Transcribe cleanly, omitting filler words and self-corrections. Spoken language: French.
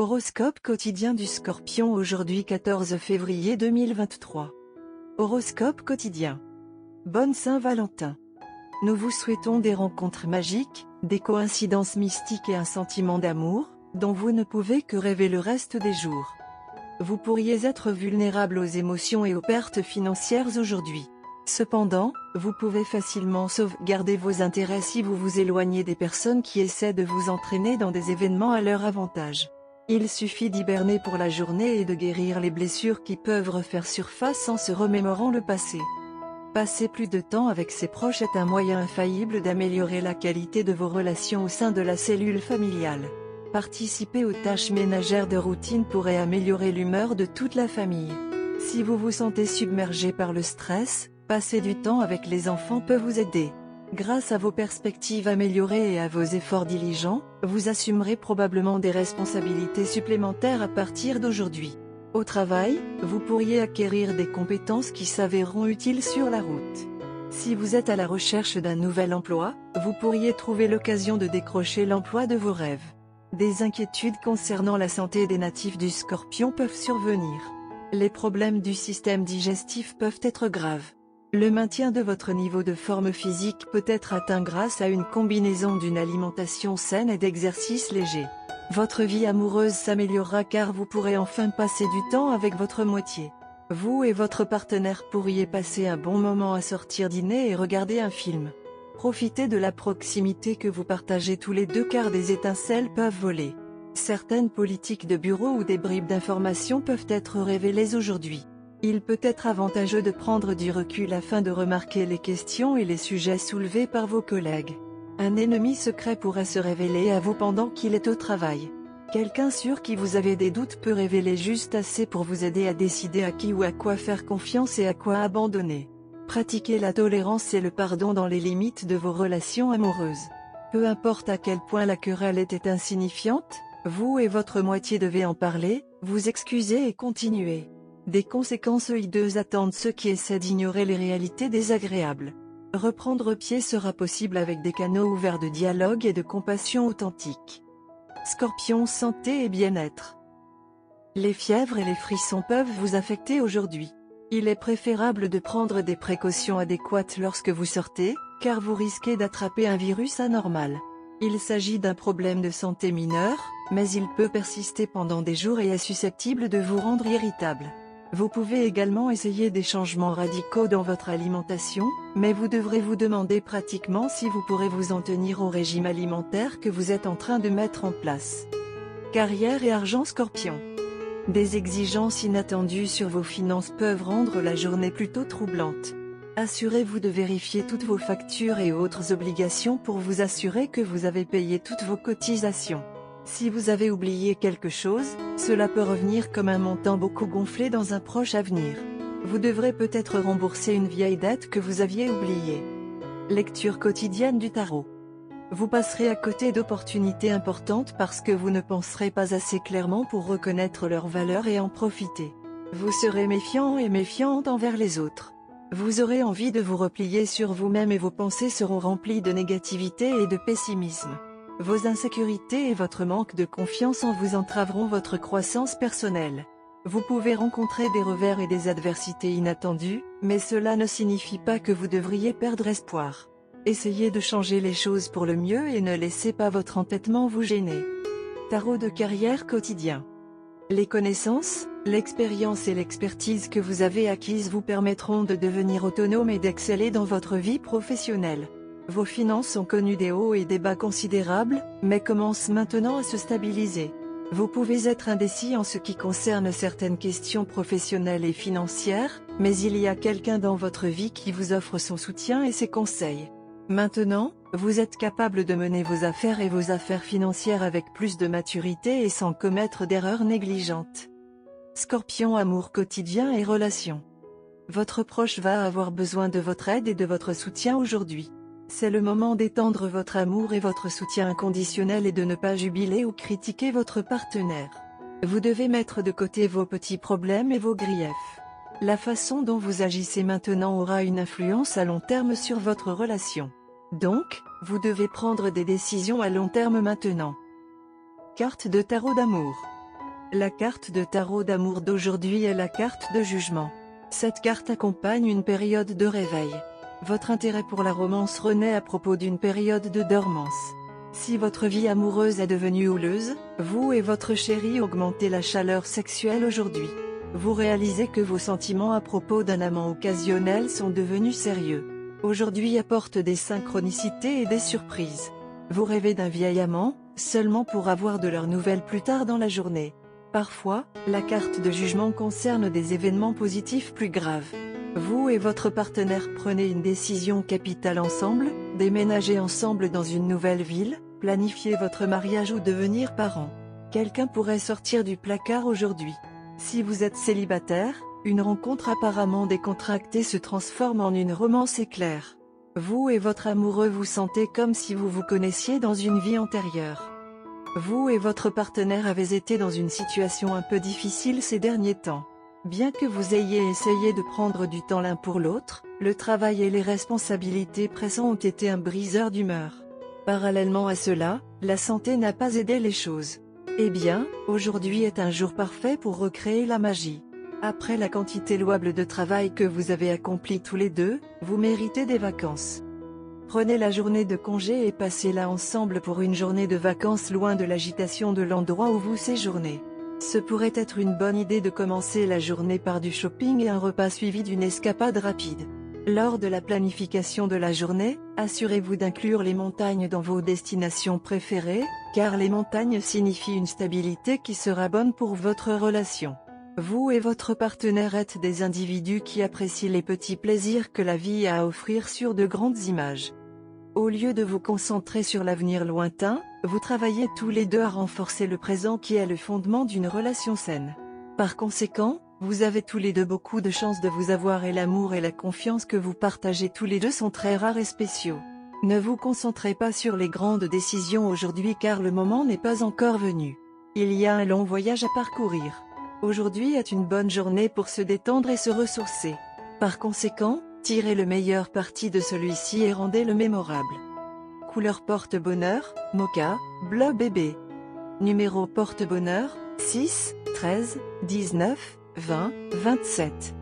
Horoscope quotidien du Scorpion aujourd'hui 14 février 2023. Horoscope quotidien. Bonne Saint-Valentin. Nous vous souhaitons des rencontres magiques, des coïncidences mystiques et un sentiment d'amour, dont vous ne pouvez que rêver le reste des jours. Vous pourriez être vulnérable aux émotions et aux pertes financières aujourd'hui. Cependant, vous pouvez facilement sauvegarder vos intérêts si vous vous éloignez des personnes qui essaient de vous entraîner dans des événements à leur avantage. Il suffit d'hiberner pour la journée et de guérir les blessures qui peuvent refaire surface en se remémorant le passé. Passer plus de temps avec ses proches est un moyen infaillible d'améliorer la qualité de vos relations au sein de la cellule familiale. Participer aux tâches ménagères de routine pourrait améliorer l'humeur de toute la famille. Si vous vous sentez submergé par le stress, passer du temps avec les enfants peut vous aider. Grâce à vos perspectives améliorées et à vos efforts diligents, vous assumerez probablement des responsabilités supplémentaires à partir d'aujourd'hui. Au travail, vous pourriez acquérir des compétences qui s'avéreront utiles sur la route. Si vous êtes à la recherche d'un nouvel emploi, vous pourriez trouver l'occasion de décrocher l'emploi de vos rêves. Des inquiétudes concernant la santé des natifs du Scorpion peuvent survenir. Les problèmes du système digestif peuvent être graves. Le maintien de votre niveau de forme physique peut être atteint grâce à une combinaison d'une alimentation saine et d'exercices légers. Votre vie amoureuse s'améliorera car vous pourrez enfin passer du temps avec votre moitié. Vous et votre partenaire pourriez passer un bon moment à sortir dîner et regarder un film. Profitez de la proximité que vous partagez tous les deux car des étincelles peuvent voler. Certaines politiques de bureau ou des bribes d'informations peuvent être révélées aujourd'hui. Il peut être avantageux de prendre du recul afin de remarquer les questions et les sujets soulevés par vos collègues. Un ennemi secret pourrait se révéler à vous pendant qu'il est au travail. Quelqu'un sur qui vous avez des doutes peut révéler juste assez pour vous aider à décider à qui ou à quoi faire confiance et à quoi abandonner. Pratiquez la tolérance et le pardon dans les limites de vos relations amoureuses. Peu importe à quel point la querelle était insignifiante, vous et votre moitié devez en parler, vous excuser et continuer. Des conséquences hideuses attendent ceux qui essaient d'ignorer les réalités désagréables. Reprendre pied sera possible avec des canaux ouverts de dialogue et de compassion authentique. Scorpion, santé et bien-être. Les fièvres et les frissons peuvent vous affecter aujourd'hui. Il est préférable de prendre des précautions adéquates lorsque vous sortez, car vous risquez d'attraper un virus anormal. Il s'agit d'un problème de santé mineur, mais il peut persister pendant des jours et est susceptible de vous rendre irritable. Vous pouvez également essayer des changements radicaux dans votre alimentation, mais vous devrez vous demander pratiquement si vous pourrez vous en tenir au régime alimentaire que vous êtes en train de mettre en place. Carrière et argent Scorpion. Des exigences inattendues sur vos finances peuvent rendre la journée plutôt troublante. Assurez-vous de vérifier toutes vos factures et autres obligations pour vous assurer que vous avez payé toutes vos cotisations. Si vous avez oublié quelque chose, cela peut revenir comme un montant beaucoup gonflé dans un proche avenir. Vous devrez peut-être rembourser une vieille dette que vous aviez oubliée. Lecture quotidienne du tarot. Vous passerez à côté d'opportunités importantes parce que vous ne penserez pas assez clairement pour reconnaître leur valeur et en profiter. Vous serez méfiant et méfiante envers les autres. Vous aurez envie de vous replier sur vous-même et vos pensées seront remplies de négativité et de pessimisme. Vos insécurités et votre manque de confiance en vous entraveront votre croissance personnelle. Vous pouvez rencontrer des revers et des adversités inattendues, mais cela ne signifie pas que vous devriez perdre espoir. Essayez de changer les choses pour le mieux et ne laissez pas votre entêtement vous gêner. Tarot de carrière quotidien. Les connaissances, l'expérience et l'expertise que vous avez acquises vous permettront de devenir autonome et d'exceller dans votre vie professionnelle. Vos finances ont connu des hauts et des bas considérables, mais commencent maintenant à se stabiliser. Vous pouvez être indécis en ce qui concerne certaines questions professionnelles et financières, mais il y a quelqu'un dans votre vie qui vous offre son soutien et ses conseils. Maintenant, vous êtes capable de mener vos affaires et vos affaires financières avec plus de maturité et sans commettre d'erreurs négligentes. Scorpion, amour quotidien et relations. Votre proche va avoir besoin de votre aide et de votre soutien aujourd'hui. C'est le moment d'étendre votre amour et votre soutien inconditionnel et de ne pas jubiler ou critiquer votre partenaire. Vous devez mettre de côté vos petits problèmes et vos griefs. La façon dont vous agissez maintenant aura une influence à long terme sur votre relation. Donc, vous devez prendre des décisions à long terme maintenant. Carte de tarot d'amour. La carte de tarot d'amour d'aujourd'hui est la carte de jugement. Cette carte accompagne une période de réveil. Votre intérêt pour la romance renaît à propos d'une période de dormance. Si votre vie amoureuse est devenue houleuse, vous et votre chéri augmentez la chaleur sexuelle aujourd'hui. Vous réalisez que vos sentiments à propos d'un amant occasionnel sont devenus sérieux. Aujourd'hui apporte des synchronicités et des surprises. Vous rêvez d'un vieil amant, seulement pour avoir de leurs nouvelles plus tard dans la journée. Parfois, la carte de jugement concerne des événements positifs plus graves. Vous et votre partenaire prenez une décision capitale ensemble, déménagez ensemble dans une nouvelle ville, planifiez votre mariage ou devenir parent. Quelqu'un pourrait sortir du placard aujourd'hui. Si vous êtes célibataire, une rencontre apparemment décontractée se transforme en une romance éclair. Vous et votre amoureux vous sentez comme si vous vous connaissiez dans une vie antérieure. Vous et votre partenaire avez été dans une situation un peu difficile ces derniers temps. Bien que vous ayez essayé de prendre du temps l'un pour l'autre, le travail et les responsabilités pressantes ont été un briseur d'humeur. Parallèlement à cela, la santé n'a pas aidé les choses. Eh bien, aujourd'hui est un jour parfait pour recréer la magie. Après la quantité louable de travail que vous avez accompli tous les deux, vous méritez des vacances. Prenez la journée de congé et passez-la ensemble pour une journée de vacances loin de l'agitation de l'endroit où vous séjournez. Ce pourrait être une bonne idée de commencer la journée par du shopping et un repas suivi d'une escapade rapide. Lors de la planification de la journée, assurez-vous d'inclure les montagnes dans vos destinations préférées, car les montagnes signifient une stabilité qui sera bonne pour votre relation. Vous et votre partenaire êtes des individus qui apprécient les petits plaisirs que la vie a à offrir sur de grandes images. Au lieu de vous concentrer sur l'avenir lointain, vous travaillez tous les deux à renforcer le présent qui est le fondement d'une relation saine. Par conséquent, vous avez tous les deux beaucoup de chance de vous avoir et l'amour et la confiance que vous partagez tous les deux sont très rares et spéciaux. Ne vous concentrez pas sur les grandes décisions aujourd'hui car le moment n'est pas encore venu. Il y a un long voyage à parcourir. Aujourd'hui est une bonne journée pour se détendre et se ressourcer. Par conséquent, tirez le meilleur parti de celui-ci et rendez-le mémorable. Couleur porte-bonheur, mocha, bleu bébé. Numéro porte-bonheur, 6, 13, 19, 20, 27.